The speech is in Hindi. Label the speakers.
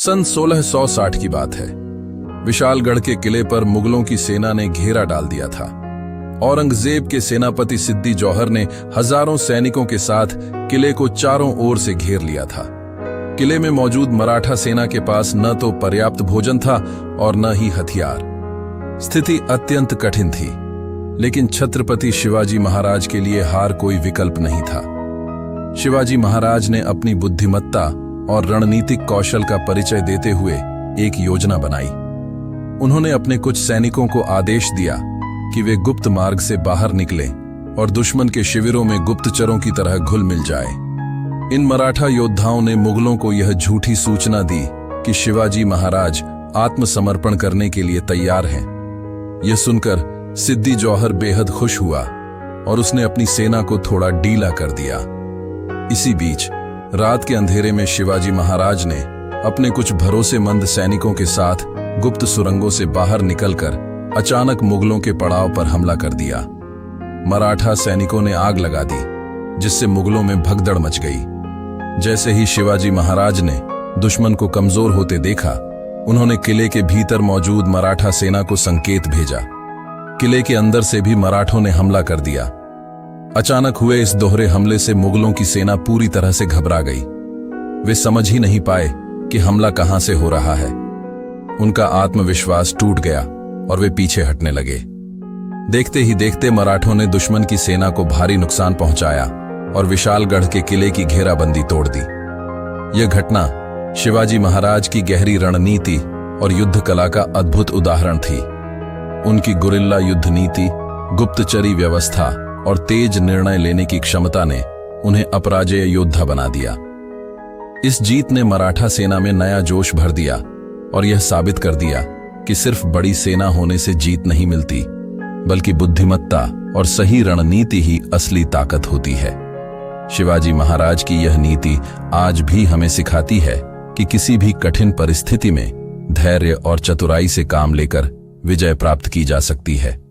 Speaker 1: सन 1660 की बात है। विशालगढ़ के किले पर मुगलों की सेना ने घेरा डाल दिया था। औरंगजेब के सेनापति सिद्दी जौहर ने हजारों सैनिकों के साथ किले को चारों ओर से घेर लिया था। किले में मौजूद मराठा सेना के पास न तो पर्याप्त भोजन था और न ही हथियार। स्थिति अत्यंत कठिन थी, लेकिन छत्रपति शिवाजी महाराज के लिए हार कोई विकल्प नहीं था। शिवाजी महाराज ने अपनी बुद्धिमत्ता और रणनीतिक कौशल का परिचय देते हुए एक योजना बनाई। उन्होंने अपने कुछ सैनिकों को आदेश दिया कि वे गुप्त मार्ग से बाहर निकलें और दुश्मन के शिविरों में गुप्तचरों की तरह घुल मिल जाएं। इन मराठा योद्धाओं ने मुगलों को यह झूठी सूचना दी कि शिवाजी महाराज आत्मसमर्पण करने के लिए तैयार हैं। यह सुनकर सिद्दी जौहर बेहद खुश हुआ और उसने अपनी सेना को थोड़ा ढीला कर दिया। इसी बीच रात के अंधेरे में शिवाजी महाराज ने अपने कुछ भरोसेमंद सैनिकों के साथ गुप्त सुरंगों से बाहर निकलकर अचानक मुगलों के पड़ाव पर हमला कर दिया। मराठा सैनिकों ने आग लगा दी, जिससे मुगलों में भगदड़ मच गई। जैसे ही शिवाजी महाराज ने दुश्मन को कमजोर होते देखा, उन्होंने किले के भीतर मौजूद मराठा सेना को संकेत भेजा। किले के अंदर से भी मराठों ने हमला कर दिया। अचानक हुए इस दोहरे हमले से मुगलों की सेना पूरी तरह से घबरा गई। वे समझ ही नहीं पाए कि हमला कहां से हो रहा है। उनका आत्मविश्वास टूट गया और वे पीछे हटने लगे। देखते ही देखते मराठों ने दुश्मन की सेना को भारी नुकसान पहुंचाया और विशालगढ़ के किले की घेराबंदी तोड़ दी। यह घटना शिवाजी महाराज की गहरी रणनीति और युद्ध कला का अद्भुत उदाहरण थी। उनकी गुरिल्ला युद्ध नीति, गुप्तचरी व्यवस्था और तेज निर्णय लेने की क्षमता ने उन्हें अपराजेय योद्धा बना दिया। इस जीत ने मराठा सेना में नया जोश भर दिया और यह साबित कर दिया कि सिर्फ बड़ी सेना होने से जीत नहीं मिलती, बल्कि बुद्धिमत्ता और सही रणनीति ही असली ताकत होती है। शिवाजी महाराज की यह नीति आज भी हमें सिखाती है कि किसी भी कठिन परिस्थिति में धैर्य और चतुराई से काम लेकर विजय प्राप्त की जा सकती है।